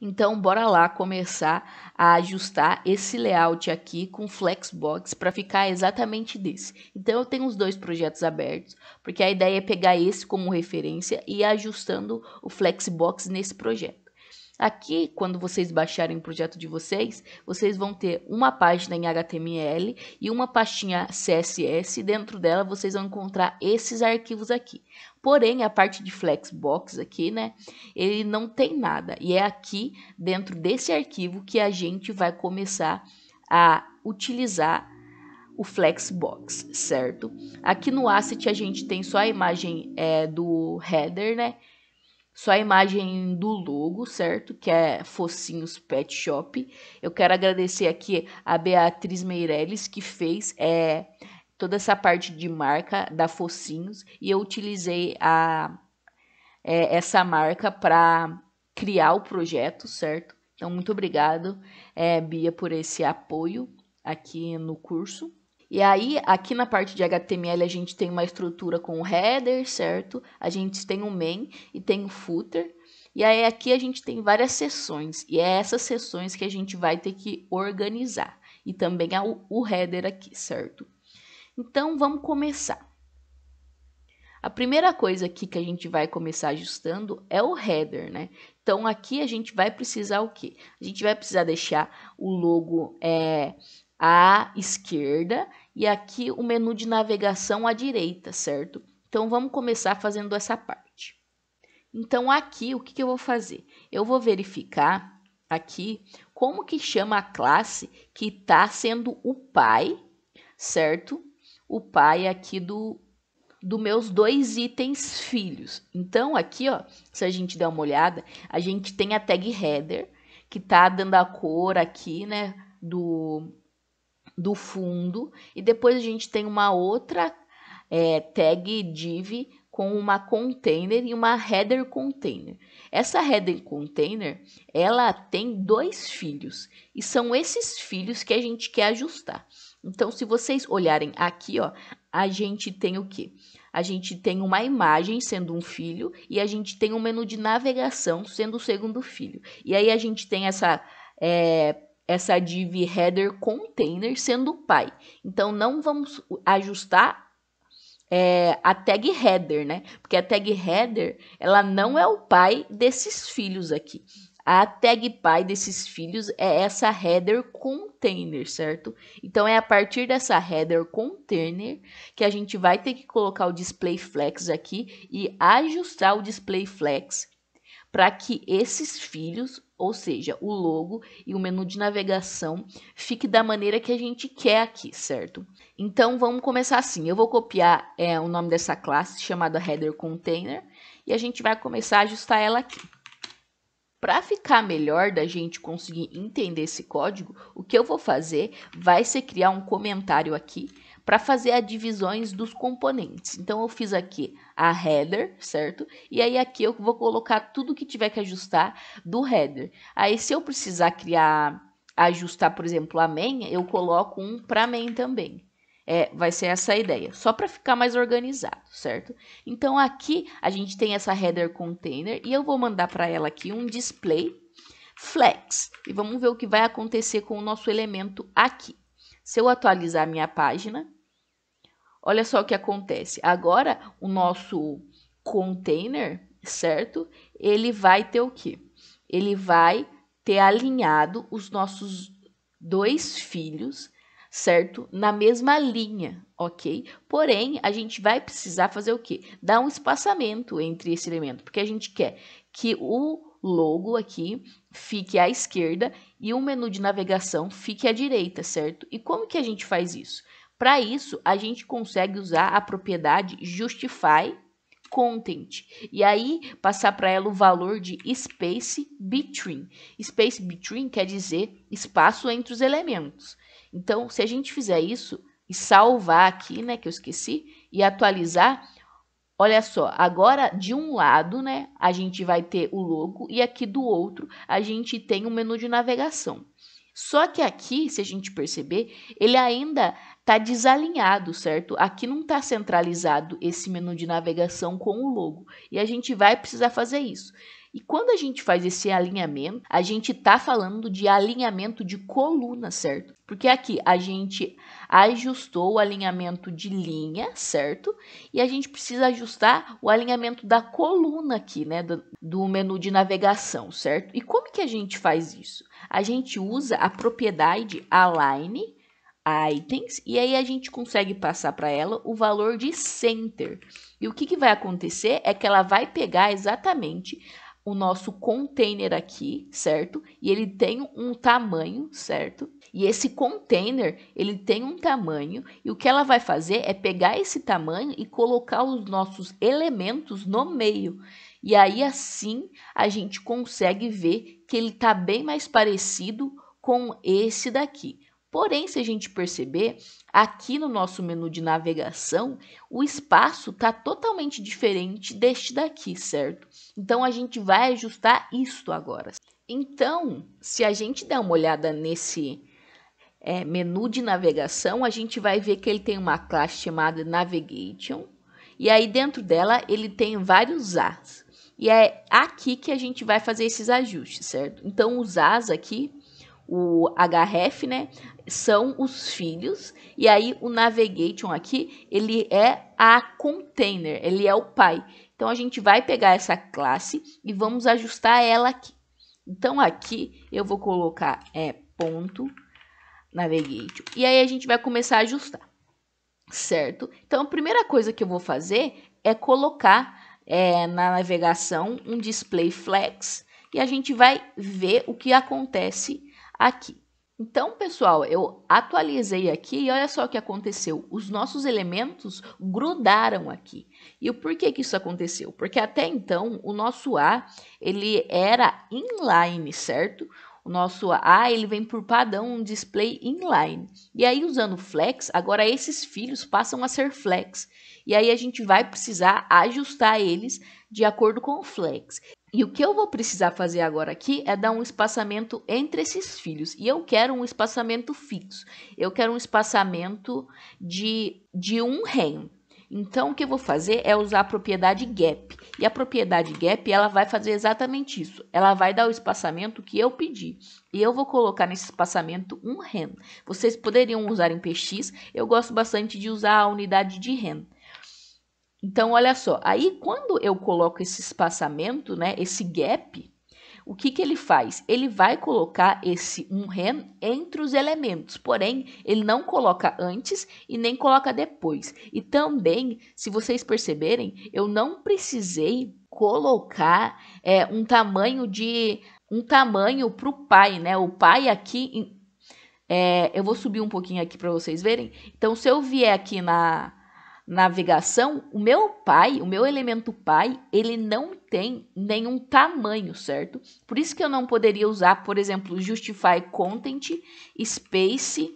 Então, bora lá começar a ajustar esse layout aqui com Flexbox para ficar exatamente desse. Então, eu tenho os dois projetos abertos, porque a ideia é pegar esse como referência e ir ajustando o Flexbox nesse projeto. Aqui, quando vocês baixarem o projeto de vocês, vocês vão ter uma página em HTML e uma pastinha CSS. Dentro dela, vocês vão encontrar esses arquivos aqui. Porém, a parte de Flexbox aqui, né, ele não tem nada. E é aqui, dentro desse arquivo, que a gente vai começar a utilizar o Flexbox, certo? Aqui no Asset a gente tem só a imagem do header, né? Só a imagem do logo, certo? Que é Focinhos Pet Shop. Eu quero agradecer aqui a Beatriz Meirelles, que fez toda essa parte de marca da Focinhos. E eu utilizei essa marca para criar o projeto, certo? Então, muito obrigado, Bia, por esse apoio aqui no curso. E aí, aqui na parte de HTML, a gente tem uma estrutura com o header, certo? A gente tem o main e tem o footer. E aí, aqui a gente tem várias seções. E é essas seções que a gente vai ter que organizar. E também o header aqui, certo? Então, vamos começar. A primeira coisa aqui que a gente vai começar ajustando é o header, né? Então, aqui a gente vai precisar o quê? A gente vai precisar deixar o logo à esquerda e aqui o menu de navegação à direita, certo? Então, vamos começar fazendo essa parte. Então, aqui, o que eu vou fazer? Eu vou verificar aqui como que chama a classe que está sendo o pai, certo? O pai aqui dos meus dois itens filhos. Então, aqui, ó, se a gente der uma olhada, a gente tem a tag header, que tá dando a cor aqui, né, do fundo. E depois a gente tem uma outra tag div com uma container e uma header container. Essa header container, ela tem dois filhos. E são esses filhos que a gente quer ajustar. Então, se vocês olharem aqui, ó, a gente tem o quê? A gente tem uma imagem sendo um filho e a gente tem um menu de navegação sendo o segundo filho. E aí a gente tem essa div header container sendo o pai. Então, não vamos ajustar a tag header, né? Porque a tag header, ela não é o pai desses filhos aqui. A tag pai desses filhos é essa header container, certo? Então, é a partir dessa header container que a gente vai ter que colocar o display flex aqui e ajustar o display flex para que esses filhos, ou seja, o logo e o menu de navegação, fique da maneira que a gente quer aqui, certo? Então, vamos começar assim. Eu vou copiar o nome dessa classe chamada header container e a gente vai começar a ajustar ela aqui. Para ficar melhor da gente conseguir entender esse código, o que eu vou fazer vai ser criar um comentário aqui para fazer as divisões dos componentes. Então, eu fiz aqui a header, certo? E aí aqui eu vou colocar tudo que tiver que ajustar do header. Aí, se eu precisar ajustar, por exemplo, a main, eu coloco um para main também. Vai ser essa a ideia, só para ficar mais organizado, certo? Então, aqui a gente tem essa header container e eu vou mandar para ela aqui um display flex. E vamos ver o que vai acontecer com o nosso elemento aqui. Se eu atualizar a minha página, olha só o que acontece. Agora, o nosso container, certo? Ele vai ter o quê? Ele vai ter alinhado os nossos dois filhos, certo? Na mesma linha, ok? Porém, a gente vai precisar fazer o quê? Dar um espaçamento entre esse elemento, porque a gente quer que o logo aqui fique à esquerda e o menu de navegação fique à direita, certo? E como que a gente faz isso? Para isso, a gente consegue usar a propriedade justify content e aí passar para ela o valor de space between. Space between quer dizer espaço entre os elementos. Então, se a gente fizer isso e salvar aqui, né, que eu esqueci, e atualizar, olha só, agora de um lado, né, a gente vai ter o logo e aqui do outro a gente tem o menu de navegação. Só que aqui, se a gente perceber, ele ainda está desalinhado, certo? Aqui não está centralizado esse menu de navegação com o logo. E a gente vai precisar fazer isso. E quando a gente faz esse alinhamento, a gente está falando de alinhamento de coluna, certo? Porque aqui a gente ajustou o alinhamento de linha, certo? E a gente precisa ajustar o alinhamento da coluna aqui, né? Do menu de navegação, certo? E como que a gente faz isso? A gente usa a propriedade Align Items, e aí a gente consegue passar para ela o valor de Center. E o que vai acontecer é que ela vai pegar exatamente o nosso container aqui, certo? E ele tem um tamanho, certo? E esse container, ele tem um tamanho, e o que ela vai fazer é pegar esse tamanho e colocar os nossos elementos no meio. E aí, assim, a gente consegue ver que ele está bem mais parecido com esse daqui. Porém, se a gente perceber, aqui no nosso menu de navegação, o espaço está totalmente diferente deste daqui, certo? Então, a gente vai ajustar isto agora. Então, se a gente der uma olhada nesse menu de navegação, a gente vai ver que ele tem uma classe chamada Navigation, e aí dentro dela ele tem vários As. E é aqui que a gente vai fazer esses ajustes, certo? Então, os As aqui, o href, né, são os filhos, e aí o navigation aqui, ele é a container, ele é o pai. Então, a gente vai pegar essa classe e vamos ajustar ela aqui. Então, aqui eu vou colocar ponto navigation, e aí a gente vai começar a ajustar, certo? Então, a primeira coisa que eu vou fazer é colocar na navegação um display flex, e a gente vai ver o que acontece aqui. Então, pessoal, eu atualizei aqui e olha só o que aconteceu. Os nossos elementos grudaram aqui. E o porquê que isso aconteceu? Porque até então, o nosso A, ele era inline, certo? O nosso A, ele vem por padrão um display inline. E aí, usando flex, agora esses filhos passam a ser flex. E aí, a gente vai precisar ajustar eles de acordo com o flex. E o que eu vou precisar fazer agora aqui é dar um espaçamento entre esses filhos. E eu quero um espaçamento fixo. Eu quero um espaçamento de 1 rem. Então, o que eu vou fazer é usar a propriedade gap. E a propriedade gap, ela vai fazer exatamente isso. Ela vai dar o espaçamento que eu pedi. E eu vou colocar nesse espaçamento 1 rem. Vocês poderiam usar em px. Eu gosto bastante de usar a unidade de rem. Então, olha só, aí quando eu coloco esse espaçamento, né, esse gap, o que ele faz? Ele vai colocar esse 1 rem entre os elementos, porém, ele não coloca antes e nem coloca depois. E também, se vocês perceberem, eu não precisei colocar um tamanho para o pai, né? O pai aqui, eu vou subir um pouquinho aqui para vocês verem. Então, se eu vier aqui na navegação, o meu elemento pai, ele não tem nenhum tamanho, certo? Por isso que eu não poderia usar, por exemplo, justify content space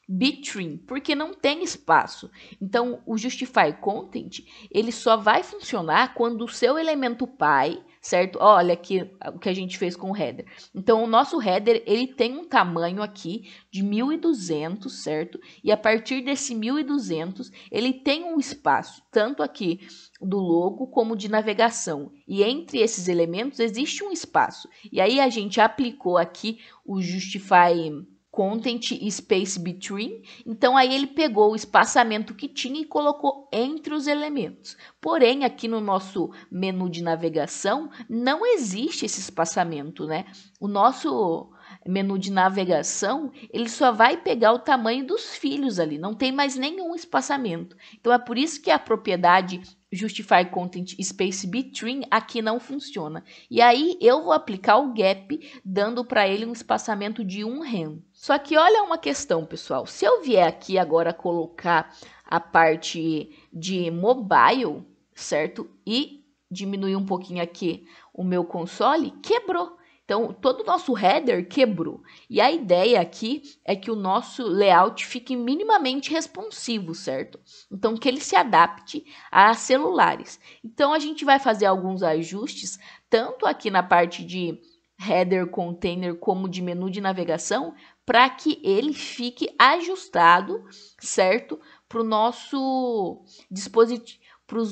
between, porque não tem espaço. Então, o justify content, ele só vai funcionar quando o seu elemento pai, certo? Olha aqui o que a gente fez com o header. Então, o nosso header, ele tem um tamanho aqui de 1200, certo? E a partir desse 1200, ele tem um espaço, tanto aqui do logo como de navegação. E entre esses elementos existe um espaço. E aí a gente aplicou aqui o justify content space between, então aí ele pegou o espaçamento que tinha e colocou entre os elementos. Porém, aqui no nosso menu de navegação não existe esse espaçamento, né? O nosso menu de navegação, ele só vai pegar o tamanho dos filhos ali, não tem mais nenhum espaçamento. Então é por isso que a propriedade justify content space between aqui não funciona. E aí eu vou aplicar o gap, dando para ele um espaçamento de 1 rem. Só que olha uma questão, pessoal. Se eu vier aqui agora colocar a parte de mobile, certo? E diminuir um pouquinho aqui o meu console, quebrou. Então, todo o nosso header quebrou. E a ideia aqui é que o nosso layout fique minimamente responsivo, certo? Então, que ele se adapte a celulares. Então, a gente vai fazer alguns ajustes, tanto aqui na parte de header, container, como de menu de navegação, para que ele fique ajustado, certo? Para os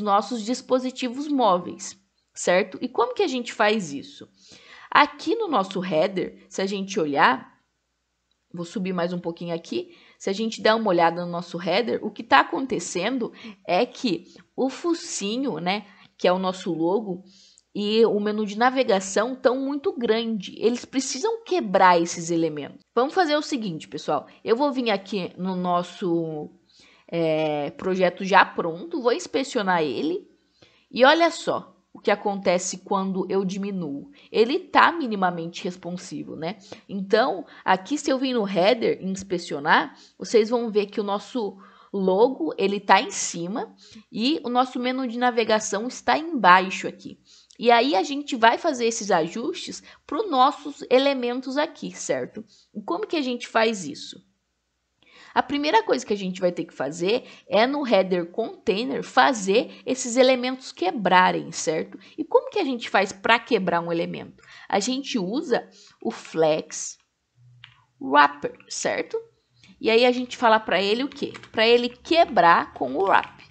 nossos dispositivos móveis. certo? E como que a gente faz isso? Aqui no nosso header, se a gente olhar, vou subir mais um pouquinho aqui, se a gente der uma olhada no nosso header, o que está acontecendo é que o focinho, né, que é o nosso logo, e o menu de navegação estão muito grande. Eles precisam quebrar esses elementos. Vamos fazer o seguinte, pessoal. Eu vou vir aqui no nosso projeto já pronto, vou inspecionar ele e olha só o que acontece quando eu diminuo. Ele está minimamente responsivo, né? Então, aqui se eu vir no header e inspecionar, vocês vão ver que o nosso logo ele está em cima e o nosso menu de navegação está embaixo aqui. E aí a gente vai fazer esses ajustes para os nossos elementos aqui, certo? E como que a gente faz isso? A primeira coisa que a gente vai ter que fazer é no header container fazer esses elementos quebrarem, certo? E como que a gente faz para quebrar um elemento? A gente usa o flex wrapper, certo? E aí a gente fala para ele o quê? Para ele quebrar com o wrap.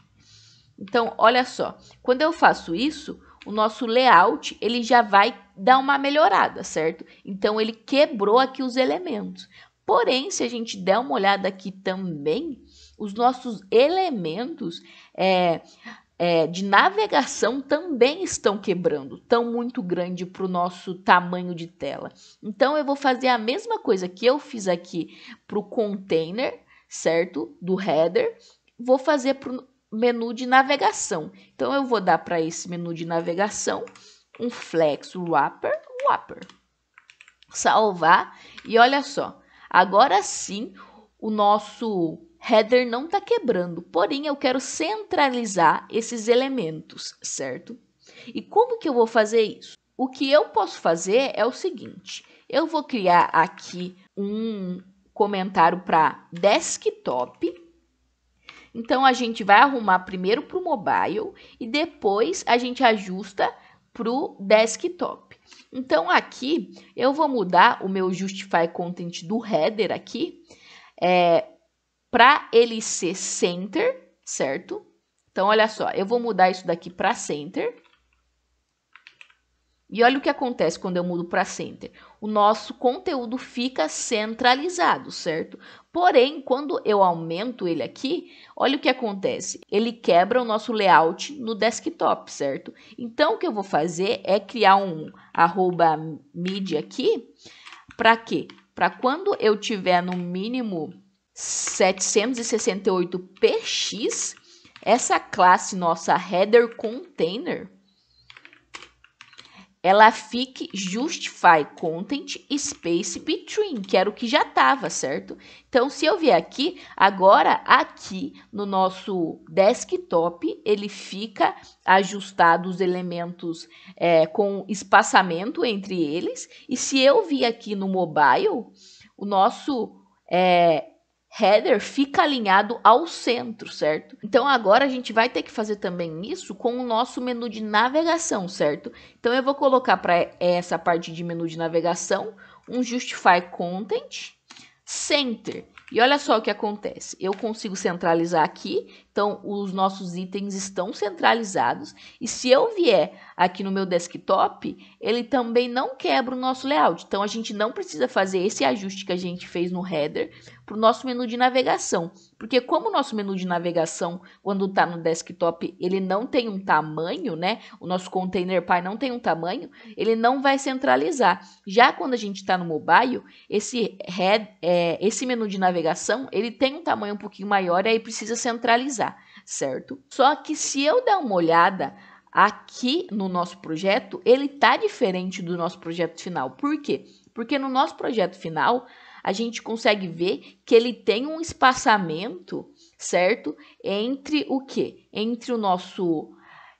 Então, olha só, quando eu faço isso, o nosso layout ele já vai dar uma melhorada, certo? Então, ele quebrou aqui os elementos. Porém, se a gente der uma olhada aqui também, os nossos elementos de navegação também estão quebrando, estão muito grande para o nosso tamanho de tela. Então, eu vou fazer a mesma coisa que eu fiz aqui para o container, certo? Do header, vou fazer para o menu de navegação. Então, eu vou dar para esse menu de navegação um flex wrapper, salvar e olha só. Agora sim, o nosso header não está quebrando, porém eu quero centralizar esses elementos, certo? E como que eu vou fazer isso? O que eu posso fazer é o seguinte, eu vou criar aqui um comentário para desktop. Então, a gente vai arrumar primeiro para o mobile e depois a gente ajusta para o desktop. Então, aqui eu vou mudar o meu Justify Content do header aqui para ele ser center, certo? Então, olha só, eu vou mudar isso daqui para center. E olha o que acontece quando eu mudo para center. O nosso conteúdo fica centralizado, certo? Porém, quando eu aumento ele aqui, olha o que acontece. Ele quebra o nosso layout no desktop, certo? Então, o que eu vou fazer é criar um @media aqui. Para quê? Para quando eu tiver no mínimo 768 px, essa classe nossa header container, ela fique justify content space between, que era o que já estava, certo? Então, se eu vier aqui, agora aqui no nosso desktop, ele fica ajustado os elementos com espaçamento entre eles. E se eu vir aqui no mobile, o nosso header fica alinhado ao centro, certo? Então, agora a gente vai ter que fazer também isso com o nosso menu de navegação, certo? Então, eu vou colocar para essa parte de menu de navegação um Justify Content Center. E olha só o que acontece. Eu consigo centralizar aqui, então os nossos itens estão centralizados. E se eu vier aqui no meu desktop, ele também não quebra o nosso layout. Então a gente não precisa fazer esse ajuste que a gente fez no header para o nosso menu de navegação. Porque como o nosso menu de navegação, quando está no desktop, ele não tem um tamanho, né? O nosso container py não tem um tamanho, ele não vai centralizar. Já quando a gente está no mobile, esse menu de navegação, ele tem um tamanho um pouquinho maior e aí precisa centralizar, certo? Só que se eu der uma olhada aqui no nosso projeto, ele tá diferente do nosso projeto final. Por quê? Porque no nosso projeto final, a gente consegue ver que ele tem um espaçamento, certo? Entre o quê? Entre o nosso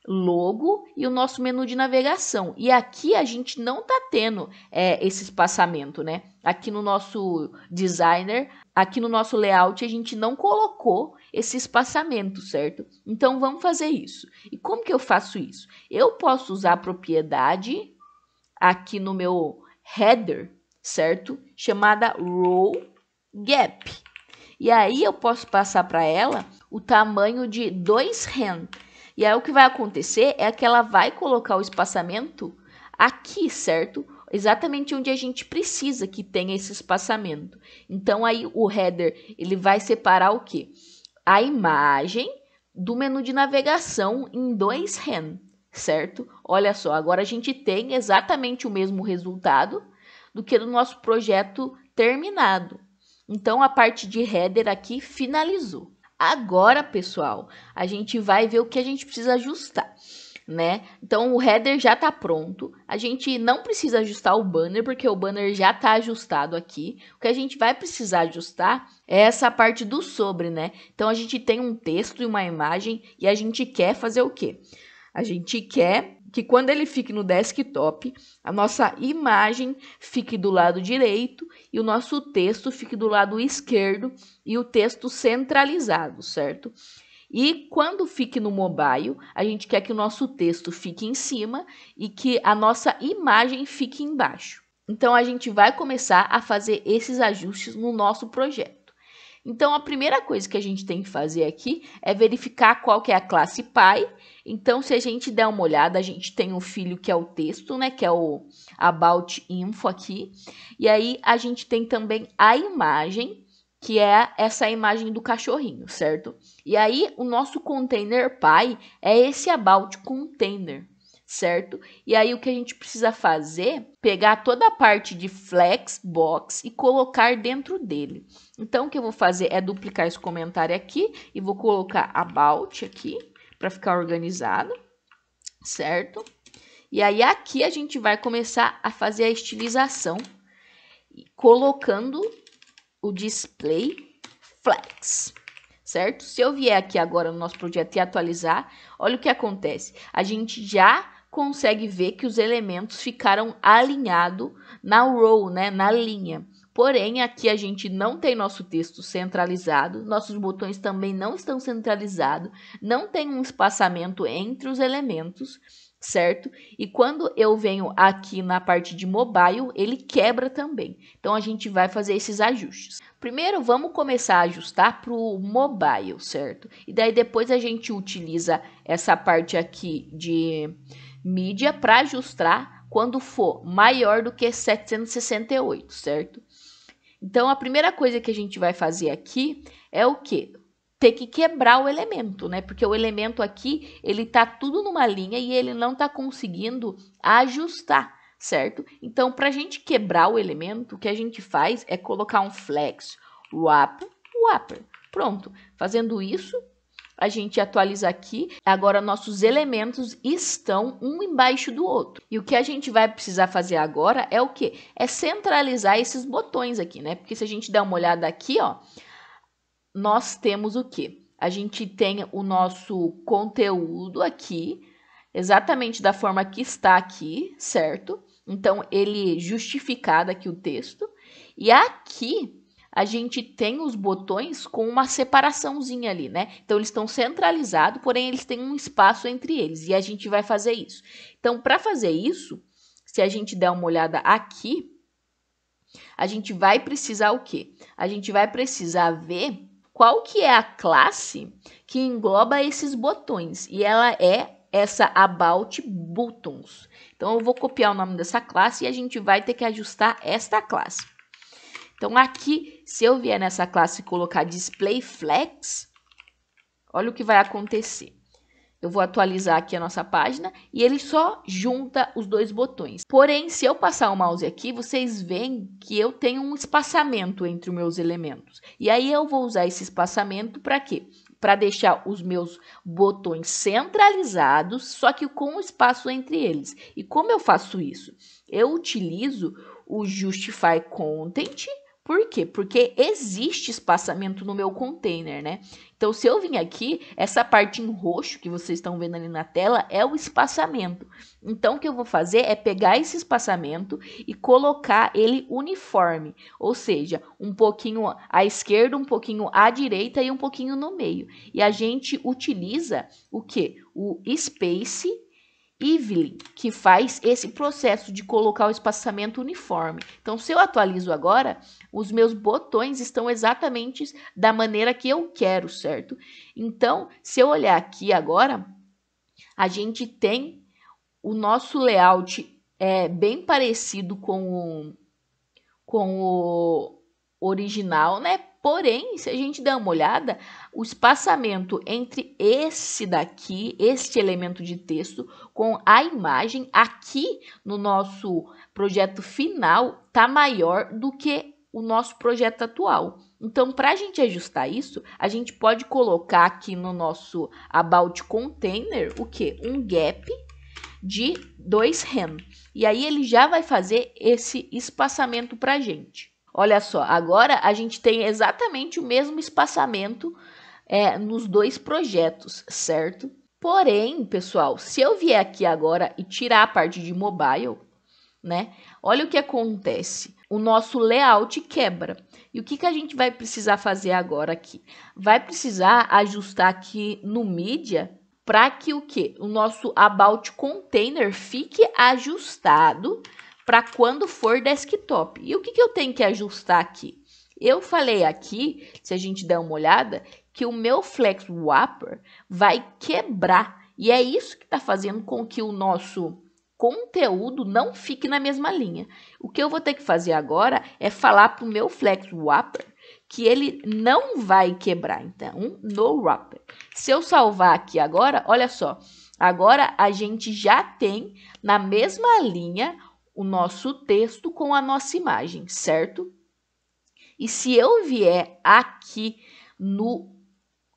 logo e o nosso menu de navegação. E aqui a gente não tá tendo esse espaçamento, né? Aqui no nosso designer, aqui no nosso layout, a gente não colocou esse espaçamento, certo? Então, vamos fazer isso. E como que eu faço isso? Eu posso usar a propriedade aqui no meu header, certo? Chamada row gap. E aí, eu posso passar para ela o tamanho de 2 rand. E aí o que vai acontecer é que ela vai colocar o espaçamento aqui, certo? Exatamente onde a gente precisa que tenha esse espaçamento. Então aí o header, ele vai separar o quê? A imagem do menu de navegação em 2rem, certo? Olha só, agora a gente tem exatamente o mesmo resultado do que do nosso projeto terminado. Então, a parte de header aqui finalizou. Agora, pessoal, a gente vai ver o que a gente precisa ajustar, né? Então, o header já está pronto. A gente não precisa ajustar o banner, porque o banner já está ajustado aqui. O que a gente vai precisar ajustar é essa parte do sobre, né? Então, a gente tem um texto e uma imagem e a gente quer fazer o quê? A gente quer que quando ele fique no desktop, a nossa imagem fique do lado direito e o nosso texto fique do lado esquerdo e o texto centralizado, certo? E quando fique no mobile, a gente quer que o nosso texto fique em cima e que a nossa imagem fique embaixo. Então, a gente vai começar a fazer esses ajustes no nosso projeto. Então, a primeira coisa que a gente tem que fazer aqui é verificar qual que é a classe Py. Então, se a gente der uma olhada, a gente tem um filho que é o texto, né? Que é o About Info aqui. E aí, a gente tem também a imagem, que é essa imagem do cachorrinho, certo? E aí, o nosso container Py é esse About Container, certo? E aí, o que a gente precisa fazer, pegar toda a parte de Flexbox e colocar dentro dele. Então, o que eu vou fazer é duplicar esse comentário aqui e vou colocar About aqui, para ficar organizado, certo? E aí, aqui a gente vai começar a fazer a estilização, colocando o display flex, certo? Se eu vier aqui agora no nosso projeto e atualizar, olha o que acontece. A gente já consegue ver que os elementos ficaram alinhados na row, né, na linha. Porém, aqui a gente não tem nosso texto centralizado, nossos botões também não estão centralizados, não tem um espaçamento entre os elementos, certo? E quando eu venho aqui na parte de mobile, ele quebra também. Então, a gente vai fazer esses ajustes. Primeiro, vamos começar a ajustar para o mobile, certo? E daí depois a gente utiliza essa parte aqui de mídia para ajustar quando for maior do que 768, certo? Então, a primeira coisa que a gente vai fazer aqui é o quê? Ter que quebrar o elemento, né? Porque o elemento aqui, ele tá tudo numa linha e ele não tá conseguindo ajustar, certo? Então, para a gente quebrar o elemento, o que a gente faz é colocar um flex wrapper. Pronto. Fazendo isso, a gente atualiza aqui. Agora, nossos elementos estão um embaixo do outro. E o que a gente vai precisar fazer agora é o quê? É centralizar esses botões aqui, né? Porque se a gente der uma olhada aqui, ó, nós temos o quê? A gente tem o nosso conteúdo aqui, exatamente da forma que está aqui, certo? Então, ele justificado aqui o texto. E aqui a gente tem os botões com uma separaçãozinha ali, né? Então, eles estão centralizados, porém, eles têm um espaço entre eles. E a gente vai fazer isso. Então, para fazer isso, se a gente der uma olhada aqui, a gente vai precisar o quê? A gente vai precisar ver qual que é a classe que engloba esses botões. E ela é essa About Buttons. Então, eu vou copiar o nome dessa classe e a gente vai ter que ajustar esta classe. Então, aqui, se eu vier nessa classe e colocar Display Flex, olha o que vai acontecer. Eu vou atualizar aqui a nossa página e ele só junta os dois botões. Porém, se eu passar o mouse aqui, vocês veem que eu tenho um espaçamento entre os meus elementos. E aí eu vou usar esse espaçamento para quê? Para deixar os meus botões centralizados, só que com espaço entre eles. E como eu faço isso? Eu utilizo o Justify Content. Por quê? Porque existe espaçamento no meu container, né? Então, se eu vim aqui, essa parte em roxo que vocês estão vendo ali na tela é o espaçamento. Então, o que eu vou fazer é pegar esse espaçamento e colocar ele uniforme. Ou seja, um pouquinho à esquerda, um pouquinho à direita e um pouquinho no meio. E a gente utiliza o quê? O Space Evelyn, que faz esse processo de colocar o espaçamento uniforme. Então, se eu atualizo agora, os meus botões estão exatamente da maneira que eu quero, certo? Então, se eu olhar aqui agora, a gente tem o nosso layout bem parecido com o original, né? Porém, se a gente der uma olhada, o espaçamento entre este elemento de texto, com a imagem, aqui no nosso projeto final, tá maior do que o nosso projeto atual. Então, para a gente ajustar isso, a gente pode colocar aqui no nosso About Container o quê? Um gap de 2 rem. E aí ele já vai fazer esse espaçamento para a gente. Olha só, agora a gente tem exatamente o mesmo espaçamento nos dois projetos, certo? Porém, pessoal, se eu vier aqui agora e tirar a parte de mobile, né? Olha o que acontece. O nosso layout quebra. E o que a gente vai precisar fazer agora aqui? Vai precisar ajustar aqui no Media para que o quê? O nosso About Container fique ajustado para quando for desktop. E o que eu tenho que ajustar aqui? Eu falei aqui, se a gente der uma olhada, que o meu Flex Wrapper vai quebrar. E é isso que está fazendo com que o nosso conteúdo não fique na mesma linha. O que eu vou ter que fazer agora é falar para o meu Flex Wrapper que ele não vai quebrar. Então, no wrapper. Se eu salvar aqui agora, olha só. Agora a gente já tem na mesma linha o nosso texto com a nossa imagem, certo? E se eu vier aqui no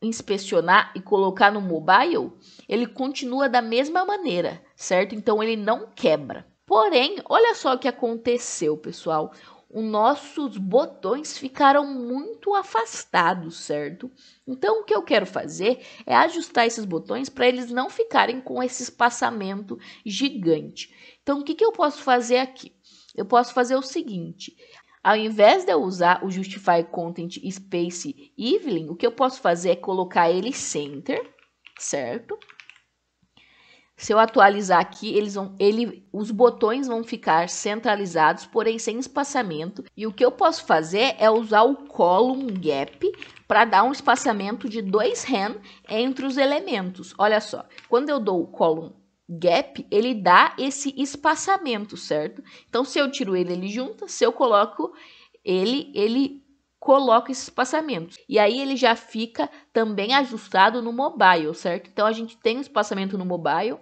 inspecionar e colocar no mobile, ele continua da mesma maneira, certo? Então ele não quebra. Porém, olha só o que aconteceu, pessoal. Os nossos botões ficaram muito afastados, certo? Então, o que eu quero fazer é ajustar esses botões para eles não ficarem com esse espaçamento gigante. Então, o que eu posso fazer aqui? Eu posso fazer o seguinte: ao invés de eu usar o Justify Content Space Evelyn, o que eu posso fazer é colocar ele center, certo? Se eu atualizar aqui, os botões vão ficar centralizados, porém sem espaçamento. E o que eu posso fazer é usar o column gap para dar um espaçamento de 2 rem entre os elementos. Olha só, quando eu dou o column gap, ele dá esse espaçamento, certo? Então, se eu tiro ele junta. Se eu coloco ele coloca esse espaçamento. E aí ele já fica também ajustado no mobile, certo? Então a gente tem um espaçamento no mobile,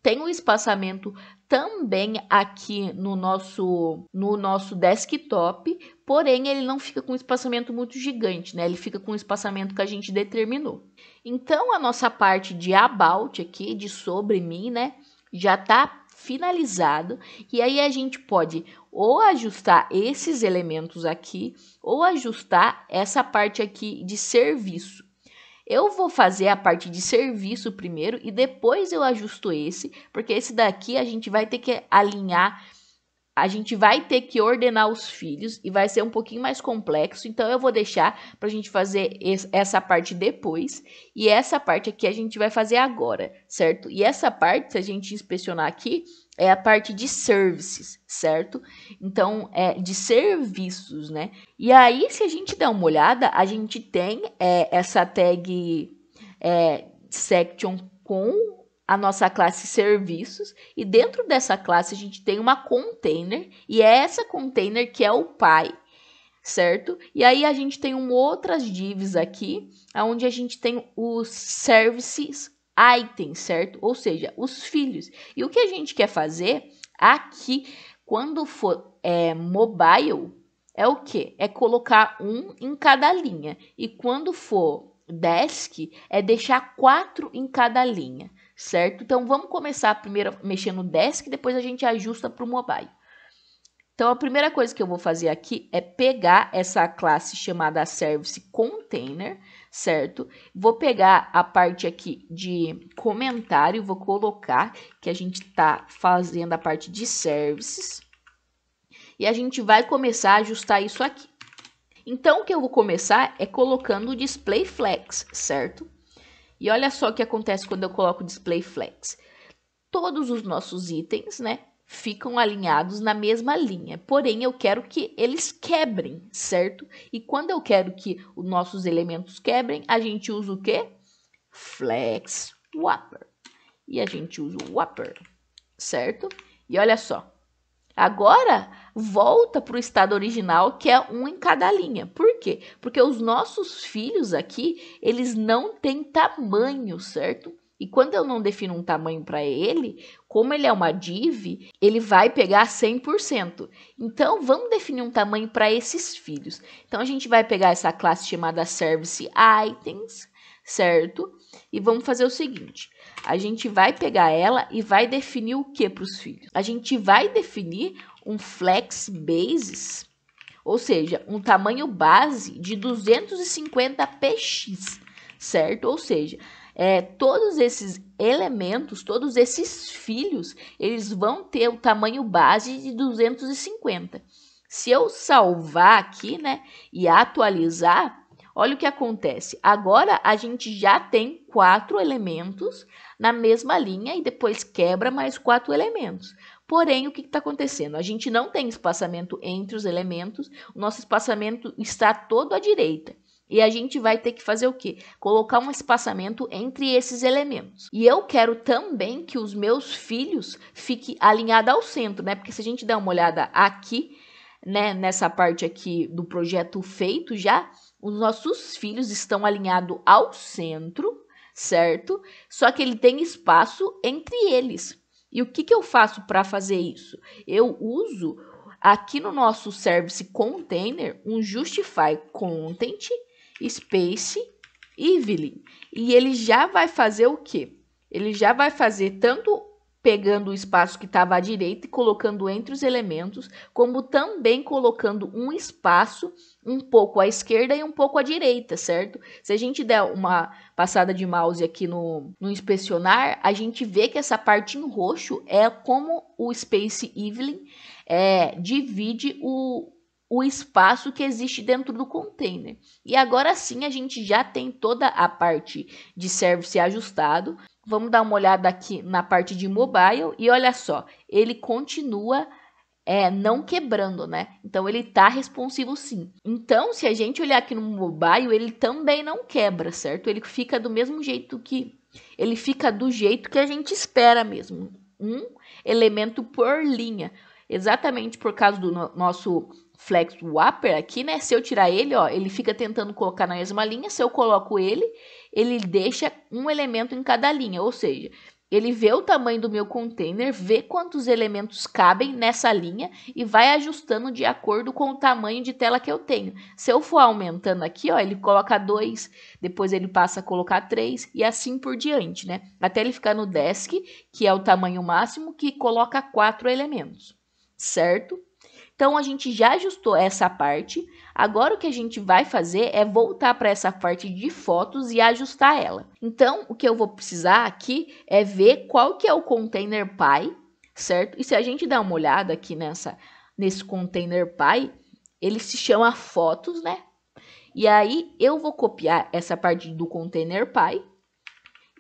tem um espaçamento também aqui no nosso desktop, porém ele não fica com um espaçamento muito gigante, né? Ele fica com o espaçamento que a gente determinou. Então a nossa parte de about aqui, de sobre mim, né, já está finalizado, e aí a gente pode ou ajustar esses elementos aqui, ou ajustar essa parte aqui de serviço. Eu vou fazer a parte de serviço primeiro e depois eu ajusto esse, porque esse daqui a gente vai ter que alinhar, a gente vai ter que ordenar os filhos e vai ser um pouquinho mais complexo, então eu vou deixar para a gente fazer essa parte depois, e essa parte aqui a gente vai fazer agora, certo? E essa parte, se a gente inspecionar aqui, é a parte de services, certo? Então, é de serviços, né? E aí, se a gente der uma olhada, a gente tem essa tag section com a nossa classe serviços, e dentro dessa classe a gente tem uma container, e é essa container que é o pai, certo? E aí a gente tem outras divs aqui, onde a gente tem os services items, certo? Ou seja, os filhos. E o que a gente quer fazer aqui, quando for mobile, é o quê? É colocar um em cada linha. E quando for desk, é deixar 4 em cada linha, certo? Então, vamos começar primeiro mexendo no desk, depois a gente ajusta para o mobile. Então, a primeira coisa que eu vou fazer aqui é pegar essa classe chamada Service Container, certo? Vou pegar a parte aqui de comentário, vou colocar que a gente está fazendo a parte de services. E a gente vai começar a ajustar isso aqui. Então, o que eu vou começar é colocando o Display Flex, certo? E olha só o que acontece quando eu coloco o Display Flex. Todos os nossos itens, né, ficam alinhados na mesma linha. Porém, eu quero que eles quebrem, certo? E quando eu quero que os nossos elementos quebrem, a gente usa o quê? Flex Wrapper. e a gente usa o Whopper, certo? E olha só, agora volta para o estado original, que é um em cada linha. Por quê? Porque os nossos filhos aqui, eles não têm tamanho, certo? E quando eu não defino um tamanho para ele, como ele é uma div, ele vai pegar 100%. Então, vamos definir um tamanho para esses filhos. Então, a gente vai pegar essa classe chamada Service Items, certo? E vamos fazer o seguinte, a gente vai pegar ela e vai definir o que para os filhos? A gente vai definir um flex basis, ou seja, um tamanho base de 250 px, certo? Ou seja, todos esses elementos, todos esses filhos, eles vão ter o tamanho base de 250. Se eu salvar aqui, né, e atualizar, olha o que acontece. Agora a gente já tem 4 elementos na mesma linha e depois quebra mais 4 elementos. Porém, o que está acontecendo? A gente não tem espaçamento entre os elementos, o nosso espaçamento está todo à direita. E a gente vai ter que fazer o quê? Colocar um espaçamento entre esses elementos. E eu quero também que os meus filhos fiquem alinhados ao centro, né? Porque se a gente der uma olhada aqui, né, nessa parte aqui do projeto feito já, os nossos filhos estão alinhados ao centro, certo? Só que ele tem espaço entre eles. E o que eu faço para fazer isso? Eu uso aqui no nosso service container um justify content space evening. E ele já vai fazer o quê? Ele já vai fazer tanto pegando o espaço que estava à direita e colocando entre os elementos, como também colocando um espaço um pouco à esquerda e um pouco à direita, certo? Se a gente der uma passada de mouse aqui no inspecionar, a gente vê que essa parte em roxo é como o Space Evening divide o espaço que existe dentro do container. E agora sim a gente já tem toda a parte de service ajustado. Vamos dar uma olhada aqui na parte de mobile e olha só, ele continua não quebrando, né? Então ele tá responsivo sim. Então, se a gente olhar aqui no mobile, ele também não quebra, certo? Ele fica do mesmo jeito que a gente espera mesmo. Um elemento por linha. Exatamente por causa do nosso flex wrapper aqui, né? Se eu tirar ele, ó, ele fica tentando colocar na mesma linha. Se eu coloco ele deixa um elemento em cada linha, ou seja, ele vê o tamanho do meu container, vê quantos elementos cabem nessa linha e vai ajustando de acordo com o tamanho de tela que eu tenho. Se eu for aumentando aqui, ó, ele coloca 2, depois ele passa a colocar 3 e assim por diante, né? Até ele ficar no desk, que é o tamanho máximo, que coloca 4 elementos, certo? Então, a gente já ajustou essa parte. Agora, o que a gente vai fazer é voltar para essa parte de fotos e ajustar ela. Então, o que eu vou precisar aqui é ver qual que é o container py, certo? E se a gente dar uma olhada aqui nesse container py, ele se chama fotos, né? E aí, eu vou copiar essa parte do container py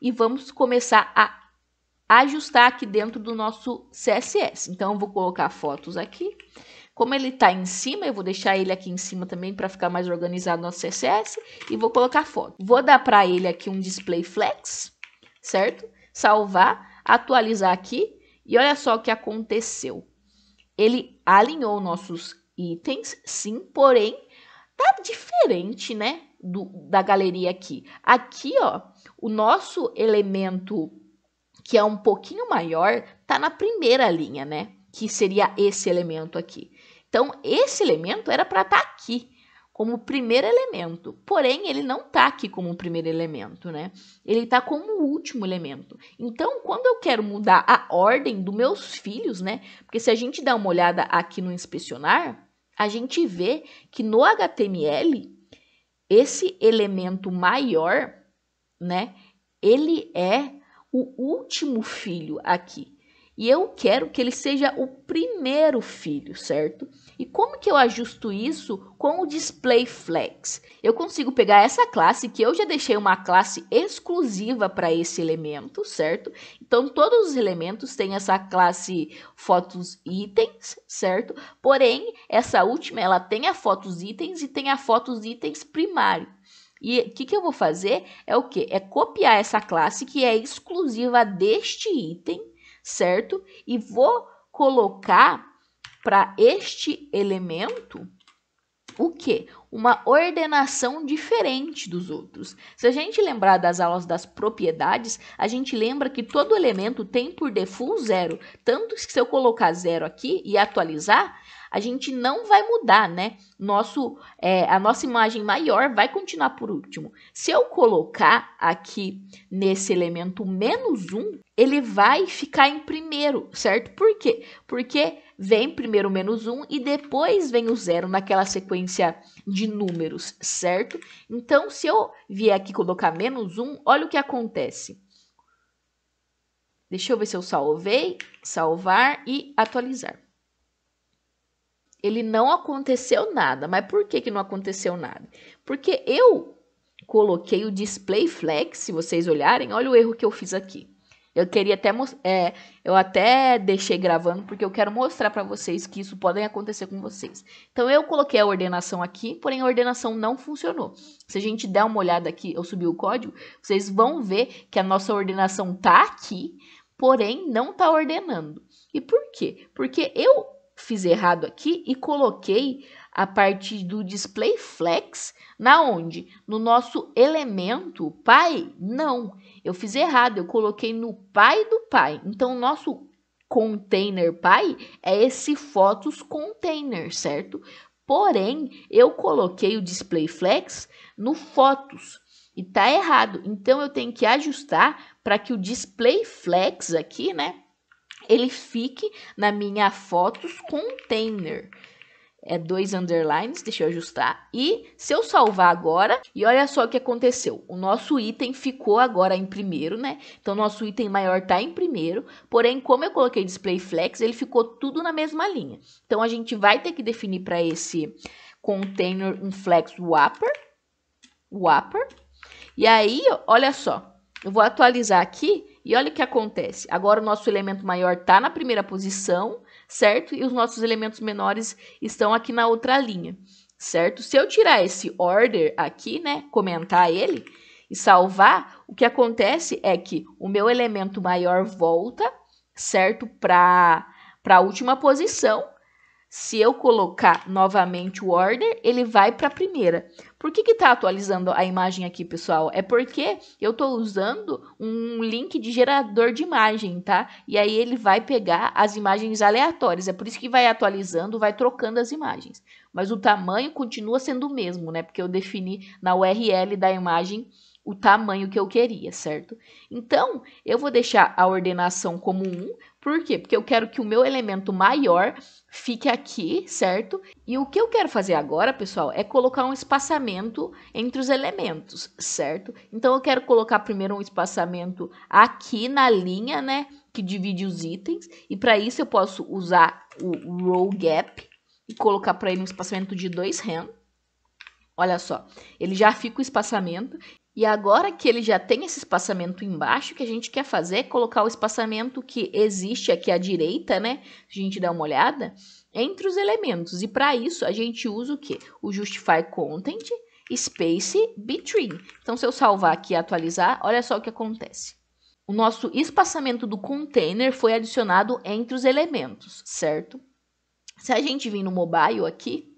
e vamos começar a ajustar aqui dentro do nosso CSS. Então, eu vou colocar fotos aqui. Como ele está em cima, eu vou deixar ele aqui em cima também para ficar mais organizado no CSS e vou colocar foto. Vou dar para ele aqui um display flex, certo? Salvar, atualizar aqui e olha só o que aconteceu. Ele alinhou nossos itens, sim, porém tá diferente, né, da galeria aqui. Aqui, ó, o nosso elemento que é um pouquinho maior tá na primeira linha, né? Que seria esse elemento aqui. Então, esse elemento era para estar aqui, como primeiro elemento. Porém, ele não está aqui como primeiro elemento, né? Ele está como o último elemento. Então, quando eu quero mudar a ordem dos meus filhos, né? Porque se a gente dá uma olhada aqui no inspecionar, a gente vê que no HTML, esse elemento maior, né? Ele é o último filho aqui. E eu quero que ele seja o primeiro filho, certo? E como que eu ajusto isso com o display flex? Eu consigo pegar essa classe, que eu já deixei uma classe exclusiva para esse elemento, certo? Então, todos os elementos têm essa classe fotos itens, certo? Porém, essa última, ela tem a fotos itens e tem a fotos itens primário. E o que eu vou fazer é o quê? É copiar essa classe que é exclusiva deste item, certo? E vou colocar para este elemento o quê? Uma ordenação diferente dos outros. Se a gente lembrar das aulas das propriedades, a gente lembra que todo elemento tem por default 0. Tanto que se eu colocar 0 aqui e atualizar, a gente não vai mudar, né? A nossa imagem maior vai continuar por último. Se eu colocar aqui nesse elemento -1, ele vai ficar em primeiro, certo? Por quê? Porque vem primeiro o -1 e depois vem o 0 naquela sequência de números, certo? Então, se eu vier aqui colocar -1, olha o que acontece. Deixa eu ver se eu salvei, salvar e atualizar. Ele não aconteceu nada. Mas por que não aconteceu nada? Porque eu coloquei o display flex, se vocês olharem, olha o erro que eu fiz aqui. Eu até deixei gravando porque eu quero mostrar para vocês que isso pode acontecer com vocês. Então, eu coloquei a ordenação aqui, porém a ordenação não funcionou. Se a gente der uma olhada aqui, eu subi o código, vocês vão ver que a nossa ordenação tá aqui, porém não tá ordenando. E por quê? Porque eu fiz errado aqui e coloquei a partir do display flex na onde? No nosso elemento pai? Não, eu fiz errado, eu coloquei no pai do pai. Então, o nosso container pai é esse photos container, certo? Porém, eu coloquei o display flex no photos e tá errado. Então, eu tenho que ajustar para que o display flex aqui, né? Ele fique na minha fotos container. É 2 underlines, deixa eu ajustar. E se eu salvar agora, e olha só o que aconteceu. O nosso item ficou agora em primeiro, né? Então, nosso item maior tá em primeiro. Porém, como eu coloquei display flex, ele ficou tudo na mesma linha. Então, a gente vai ter que definir para esse container um flex wrapper. E aí, olha só. Eu vou atualizar aqui e olha o que acontece. Agora o nosso elemento maior está na primeira posição, certo? E os nossos elementos menores estão aqui na outra linha, certo? Se eu tirar esse order aqui, né, comentar ele e salvar, o que acontece é que o meu elemento maior volta, certo? Para a última posição. Se eu colocar novamente o order, ele vai para a primeira. Por que está atualizando a imagem aqui, pessoal? É porque eu estou usando um link de gerador de imagem, tá? E aí ele vai pegar as imagens aleatórias. É por isso que vai atualizando, vai trocando as imagens. Mas o tamanho continua sendo o mesmo, né? Porque eu defini na URL da imagem o tamanho que eu queria, certo? Então, eu vou deixar a ordenação como 1. Por quê? Porque eu quero que o meu elemento maior fique aqui, certo? E o que eu quero fazer agora, pessoal, é colocar um espaçamento entre os elementos, certo? Então, eu quero colocar primeiro um espaçamento aqui na linha, né? Que divide os itens. E para isso, eu posso usar o row gap e colocar para ele um espaçamento de 2 rem. Olha só, ele já fica o espaçamento. E agora que ele já tem esse espaçamento embaixo, o que a gente quer fazer é colocar o espaçamento que existe aqui à direita, né? Se a gente der uma olhada, entre os elementos. E para isso, a gente usa o quê? O justify content space between. Então, se eu salvar aqui e atualizar, olha só o que acontece. O nosso espaçamento do container foi adicionado entre os elementos, certo? Se a gente vir no mobile aqui,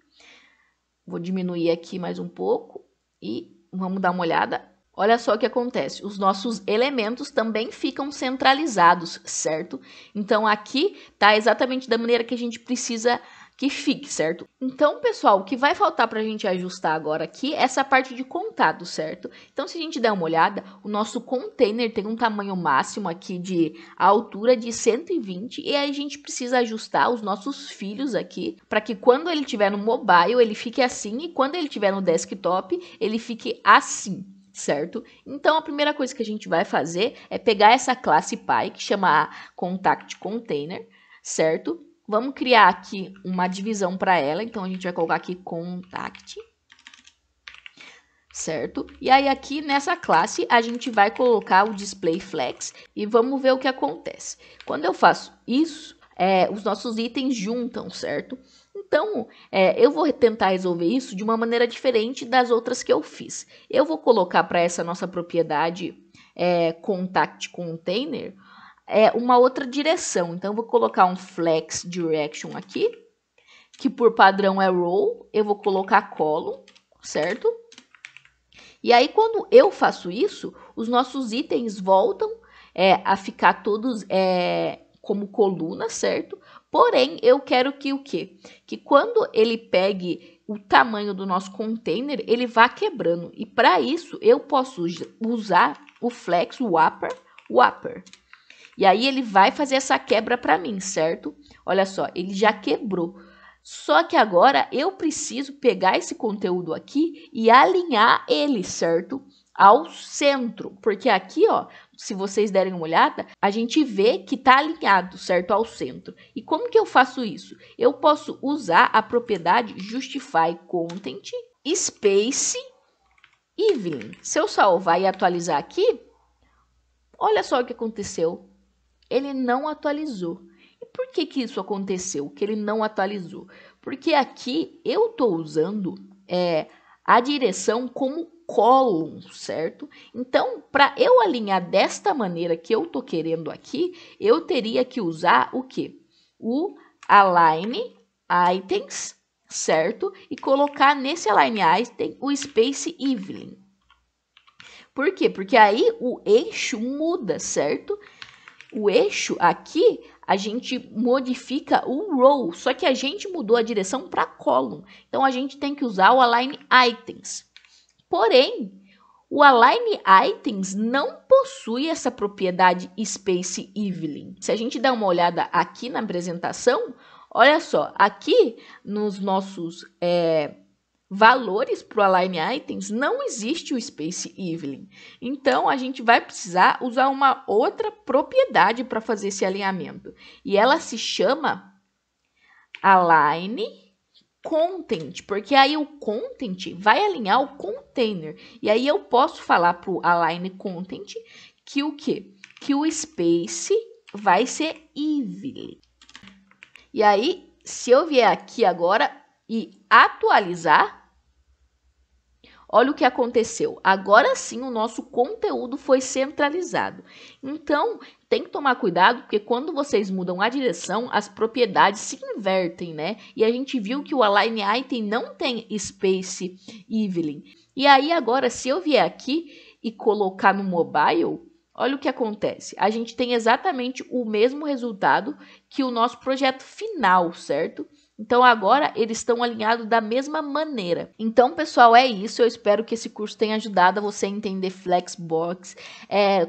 vou diminuir aqui mais um pouco e vamos dar uma olhada. Olha só o que acontece. Os nossos elementos também ficam centralizados, certo? Então, aqui tá exatamente da maneira que a gente precisa que fique, certo? Então, pessoal, o que vai faltar para a gente ajustar agora aqui é essa parte de contado, certo? Então, se a gente der uma olhada, o nosso container tem um tamanho máximo aqui de altura de 120 e aí a gente precisa ajustar os nossos filhos aqui para que quando ele estiver no mobile, ele fique assim e quando ele estiver no desktop, ele fique assim. Certo? Então, a primeira coisa que a gente vai fazer é pegar essa classe Py, que chama Contact Container, certo? Vamos criar aqui uma divisão para ela, então a gente vai colocar aqui Contact, certo? E aí aqui nessa classe a gente vai colocar o Display Flex e vamos ver o que acontece. Quando eu faço isso, os nossos itens juntam, certo? Então, eu vou tentar resolver isso de uma maneira diferente das outras que eu fiz. Eu vou colocar para essa nossa propriedade contact container uma outra direção. Então, eu vou colocar um flex direction aqui, que por padrão é row. Eu vou colocar column, certo? E aí, quando eu faço isso, os nossos itens voltam a ficar todos como coluna, certo? Porém, eu quero que o quê? Que quando ele pegue o tamanho do nosso container, ele vá quebrando. E para isso, eu posso usar o flex wrapper. E aí, ele vai fazer essa quebra para mim, certo? Olha só, ele já quebrou. Só que agora eu preciso pegar esse conteúdo aqui e alinhar ele, certo? Ao centro. Porque aqui, ó, se vocês derem uma olhada, a gente vê que tá alinhado, certo? Ao centro. E como que eu faço isso? Eu posso usar a propriedade justify content space evening. Se eu salvar e atualizar aqui, olha só o que aconteceu. Ele não atualizou. E por que que isso aconteceu? Que ele não atualizou? Porque aqui eu estou usando a direção como column, certo? Então, para eu alinhar desta maneira que eu estou querendo aqui, eu teria que usar o quê? O align items, certo? E colocar nesse align item o space evening. Por quê? Porque aí o eixo muda, certo? O eixo aqui, a gente modifica o row, só que a gente mudou a direção para column. Então, a gente tem que usar o align items. Porém, o align items não possui essa propriedade space evening. Se a gente der uma olhada aqui na apresentação, olha só, aqui nos nossos valores para o align items, não existe o space evening. Então, a gente vai precisar usar uma outra propriedade para fazer esse alinhamento. E ela se chama align content, porque aí o content vai alinhar o container. E aí eu posso falar para o align content que o quê? Que o space vai ser evening. E aí, se eu vier aqui agora e atualizar, olha o que aconteceu. Agora sim o nosso conteúdo foi centralizado. Então, tem que tomar cuidado, porque quando vocês mudam a direção, as propriedades se invertem, né? E a gente viu que o align item não tem space evening. E aí agora, se eu vier aqui e colocar no mobile, olha o que acontece. A gente tem exatamente o mesmo resultado que o nosso projeto final, certo? Então, agora, eles estão alinhados da mesma maneira. Então, pessoal, é isso. Eu espero que esse curso tenha ajudado a você a entender Flexbox.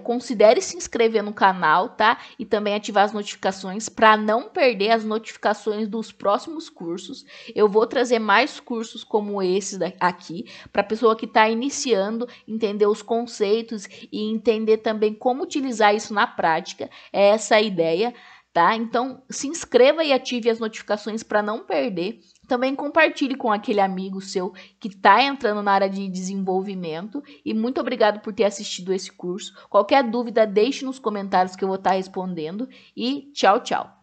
Considere se inscrever no canal, tá? E também ativar as notificações para não perder as notificações dos próximos cursos. Eu vou trazer mais cursos como esses aqui, para a pessoa que está iniciando, entender os conceitos e entender também como utilizar isso na prática. É essa a ideia. Tá? Então, se inscreva e ative as notificações para não perder. Também compartilhe com aquele amigo seu que está entrando na área de desenvolvimento. E muito obrigado por ter assistido esse curso. Qualquer dúvida, deixe nos comentários que eu vou estar respondendo. E tchau, tchau!